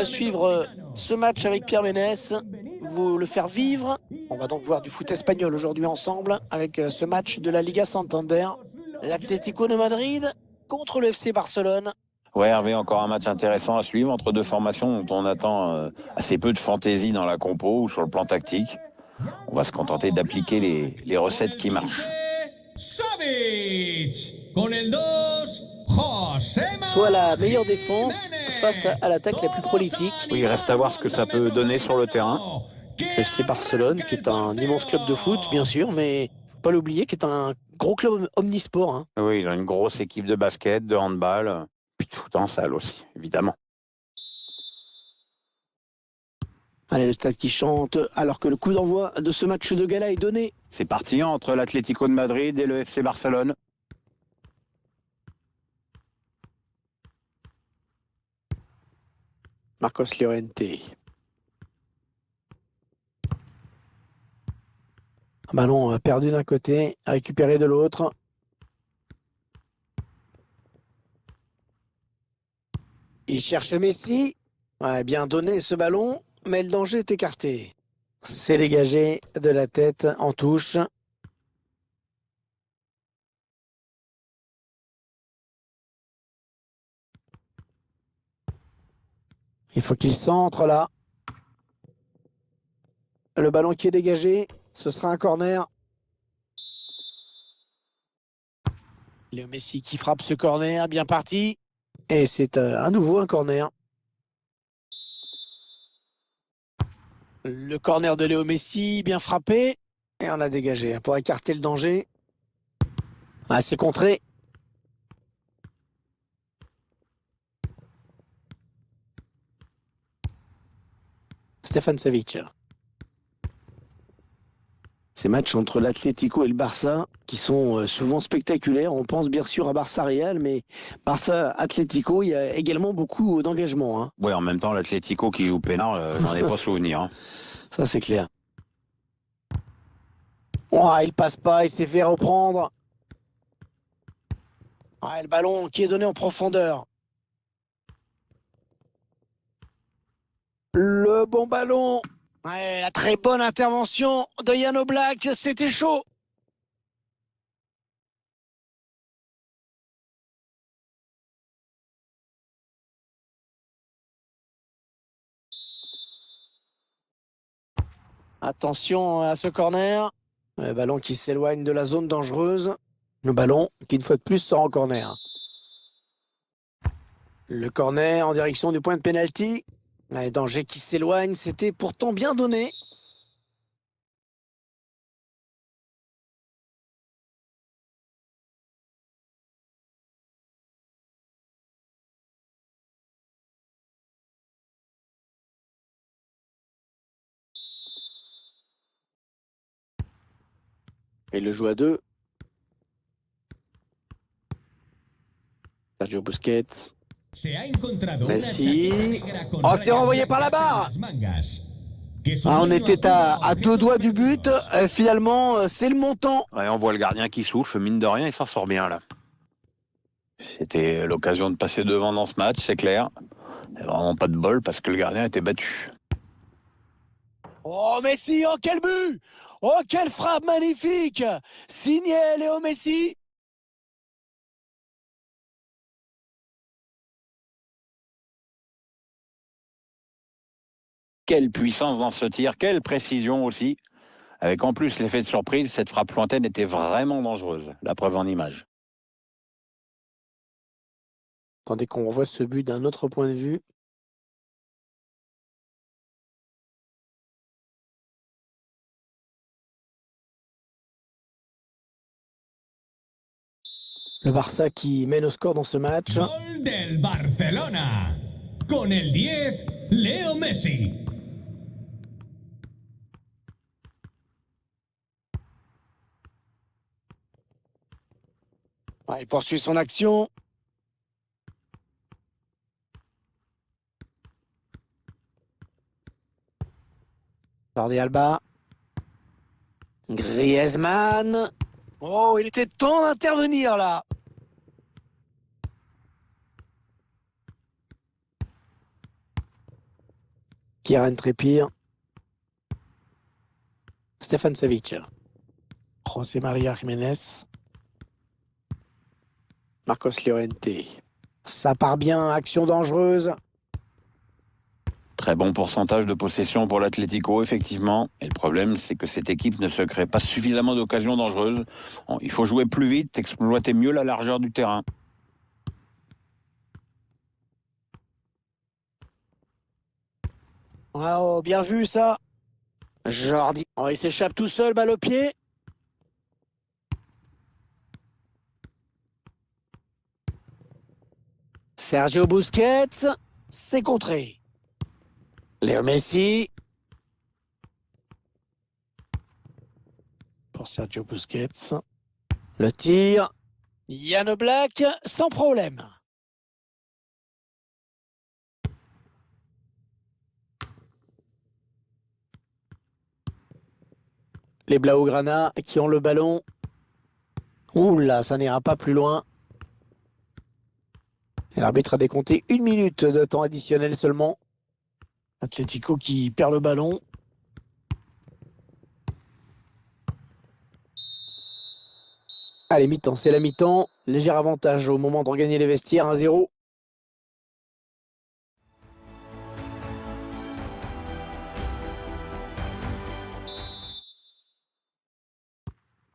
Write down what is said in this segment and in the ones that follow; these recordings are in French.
Suivre ce match avec Pierre Ménès, vous le faire vivre. On va donc voir du foot espagnol aujourd'hui ensemble avec ce match de la Liga Santander. L'Atlético de Madrid contre le FC Barcelone. Ouais, Hervé, encore un match intéressant à suivre entre deux formations dont on attend assez peu de fantaisie dans la compo ou sur le plan tactique. On va se contenter d'appliquer les recettes qui marchent. Soit la meilleure défense face à l'attaque la plus prolifique. Oui, il reste à voir ce que ça peut donner sur le terrain. FC Barcelone, qui est un immense club de foot, bien sûr, mais faut pas l'oublier, qui est un gros club omnisport. Hein. Oui, ils ont une grosse équipe de basket, de handball, puis de foot en salle aussi, évidemment. Allez, le stade qui chante, alors que le coup d'envoi de ce match de gala est donné. C'est parti entre l'Atlético de Madrid et le FC Barcelone. Marcos Llorente. Un ballon perdu d'un côté, récupéré de l'autre. Il cherche Messi. Ouais, bien donné ce ballon, mais le danger est écarté. C'est dégagé de la tête en touche. Il faut qu'il centre là. Le ballon qui est dégagé, ce sera un corner. Léo Messi qui frappe ce corner, bien parti. Et c'est à nouveau un corner. Le corner de Léo Messi, bien frappé. Et on a dégagé pour écarter le danger. Ah, c'est contré. Stefan Savic. Ces matchs entre l'Atlético et le Barça, qui sont souvent spectaculaires. On pense bien sûr à Barça-Real, mais Barça-Atlético, il y a également beaucoup d'engagement. Hein. Oui, en même temps, l'Atlético qui joue peinard, j'en ai pas souvenir. Hein. Ça, c'est clair. Oh, il passe pas, il s'est fait reprendre. Ah, le ballon qui est donné en profondeur. Le bon ballon. Ouais, la très bonne intervention de Yann Oblak, c'était chaud. Attention à ce corner. Le ballon qui s'éloigne de la zone dangereuse. Le ballon qui, une fois de plus, sort en corner. Le corner en direction du point de pénalty. Les dangers qui s'éloignent, c'était pourtant bien donné. Et le joue à deux. Sergio Busquets. Messi. Oh, c'est renvoyé par la barre. Ah, on était à deux doigts du but. Finalement, c'est le montant. Ouais, on voit le gardien qui souffle, mine de rien, il s'en sort bien là. C'était l'occasion de passer devant dans ce match, c'est clair. Vraiment pas de bol parce que le gardien était battu. Oh, Messi, oh, quel but! Oh, quelle frappe magnifique! Signé Léo Messi. Quelle puissance dans ce tir, quelle précision aussi. Avec en plus l'effet de surprise, cette frappe lointaine était vraiment dangereuse. La preuve en image. Attendez qu'on revoie ce but d'un autre point de vue. Le Barça qui mène au score dans ce match. Gol del Barcelona. Con el 10, Leo Messi. Il poursuit son action. Jordi Alba. Griezmann. Oh, il était temps d'intervenir là. Kieran Trippier. Stefan Savic. José María Jiménez. Marcos Llorente. Ça part bien, action dangereuse. Très bon pourcentage de possession pour l'Atlético, effectivement. Et le problème, c'est que cette équipe ne se crée pas suffisamment d'occasions dangereuses. Bon, il faut jouer plus vite, exploiter mieux la largeur du terrain. Oh, bien vu ça. Jordi. Oh, il s'échappe tout seul, balle au pied. Sergio Busquets. C'est contré. Léo Messi. Pour Sergio Busquets. Le tir. Yann Oblak, sans problème. Les Blaugrana qui ont le ballon. Ouh là, ça n'ira pas plus loin. Et l'arbitre a décompté 1 minute de temps additionnel seulement. Atlético qui perd le ballon. Allez, mi-temps, c'est la mi-temps. Léger avantage au moment de regagner les vestiaires, 1-0.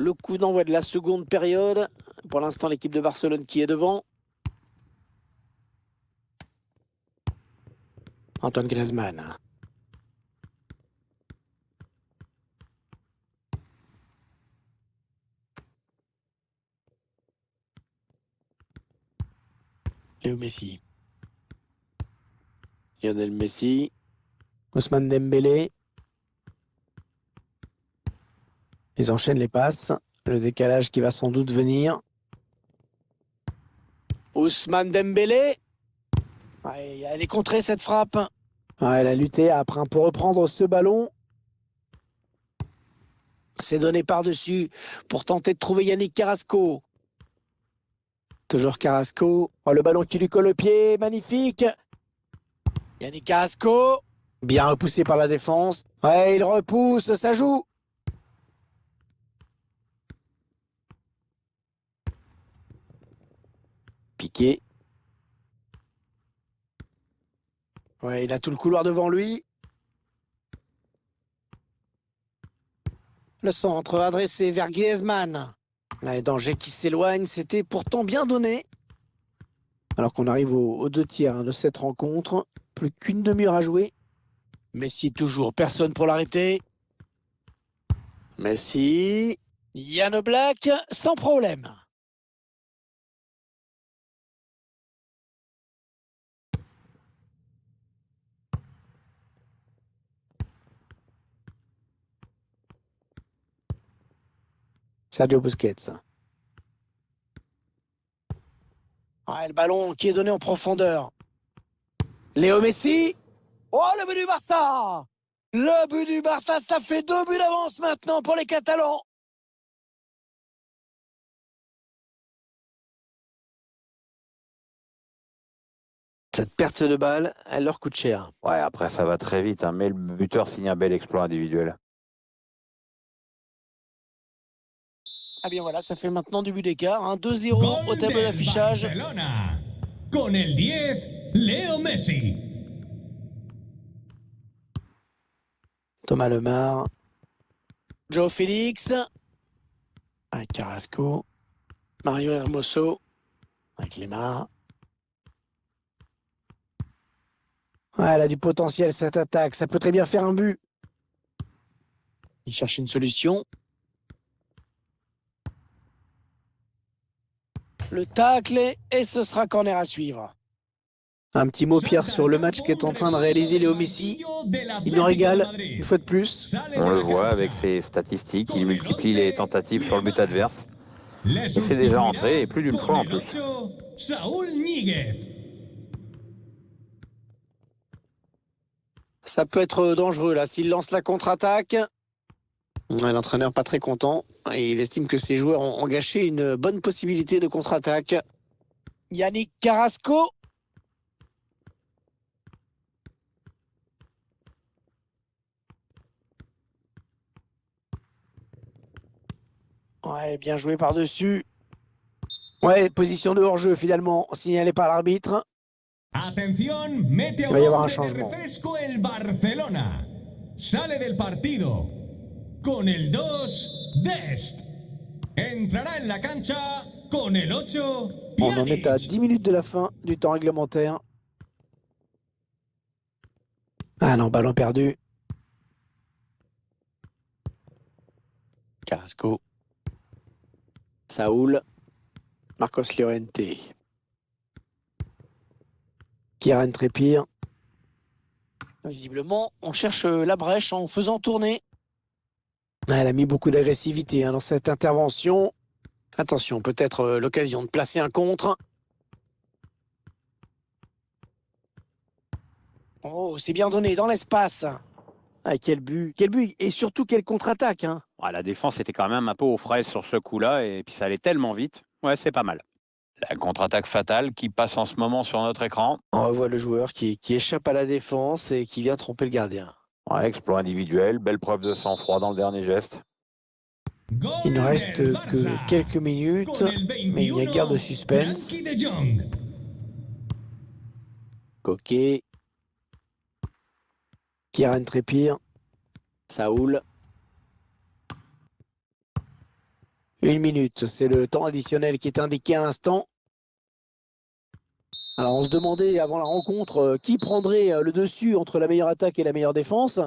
Le coup d'envoi de la seconde période. Pour l'instant, l'équipe de Barcelone qui est devant. Antoine Griezmann. Léo Messi. Lionel Messi. Ousmane Dembélé. Ils enchaînent les passes. Le décalage qui va sans doute venir. Ousmane Dembélé. Ouais, elle est contrée cette frappe. Ouais, elle a lutté après pour reprendre ce ballon. C'est donné par-dessus pour tenter de trouver Yannick Carrasco. Toujours Carrasco. Oh, le ballon qui lui colle au pied. Magnifique. Yannick Carrasco. Bien repoussé par la défense. Ouais, il repousse. Ça joue. Piqué. Ouais, il a tout le couloir devant lui. Le centre adressé vers Griezmann. Les dangers qui s'éloignent, c'était pourtant bien donné. Alors qu'on arrive aux 2 tiers de cette rencontre. Plus qu'une demi-heure à jouer. Messi toujours, personne pour l'arrêter. Messi. Yann Oblak, sans problème. Sergio Busquets. Ouais, le ballon qui est donné en profondeur. Léo Messi. Oh, le but du Barça! Le but du Barça, ça fait 2 buts d'avance maintenant pour les Catalans. Cette perte de balle, elle leur coûte cher. Ouais, après ça va très vite, hein, mais le buteur signe un bel exploit individuel. Ah bien voilà, ça fait maintenant du but d'écart. 2-0 au Gol tableau del d'affichage. Barcelona. Con el 10, Leo Messi. Thomas Lemar. Joe Félix. Avec Carrasco. Mario Hermoso. Avec Lemar. Ouais, elle a du potentiel cette attaque. Ça peut très bien faire un but. Il cherche une solution. Le tacle et ce sera corner à suivre. Un petit mot, Pierre, sur le match qu'est en train de réaliser Léo Messi. Il nous régale, une fois de plus. On le voit avec ses statistiques, il multiplie les tentatives sur le but adverse. Et c'est déjà rentré, et plus d'une fois en plus. Saúl Ñíguez. Ça peut être dangereux là, s'il lance la contre-attaque. Ouais, l'entraîneur pas très content. Et il estime que ses joueurs ont gâché une bonne possibilité de contre-attaque. Yannick Carrasco. Ouais, bien joué par-dessus. Ouais, position de hors-jeu finalement, signalée par l'arbitre. Atención, mete a Il va y avoir un hombre de changement. refresco el Barcelona. Sale del partido con el 2, Dest. Entrará en la cancha con el 8, On en est à Pjanic. 10 minutes de la fin du temps réglementaire. Ah non, ballon perdu. Carrasco. Saúl. Marcos Llorente. Kieran Trippier. Visiblement, on cherche la brèche en faisant tourner. Elle a mis beaucoup d'agressivité dans cette intervention. Attention, peut-être l'occasion de placer un contre. Oh, c'est bien donné dans l'espace. Ah, quel but et surtout quelle contre-attaque. Hein. Ah, la défense était quand même un peu aux fraises sur ce coup-là et puis ça allait tellement vite. Ouais, c'est pas mal. La contre-attaque fatale qui passe en ce moment sur notre écran. On revoit le joueur qui échappe à la défense et qui vient tromper le gardien. Ouais, exploit individuel, belle preuve de sang-froid dans le dernier geste. Gol Il ne reste del que Barça. quelques minutes, Con el mais il n'y a 21, guère de suspense. Frenkie de Jong. Coquet. Kieran Trippier. Saúl. 1 minute, c'est le temps additionnel qui est indiqué à l'instant. Alors on se demandait avant la rencontre qui prendrait le dessus entre la meilleure attaque et la meilleure défense.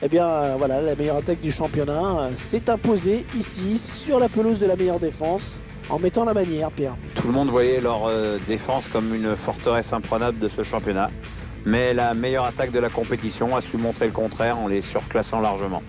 Eh bien voilà, la meilleure attaque du championnat s'est imposée ici sur la pelouse de la meilleure défense en mettant la manière, Pierre. Tout le monde voyait leur défense comme une forteresse imprenable de ce championnat. Mais la meilleure attaque de la compétition a su montrer le contraire en les surclassant largement.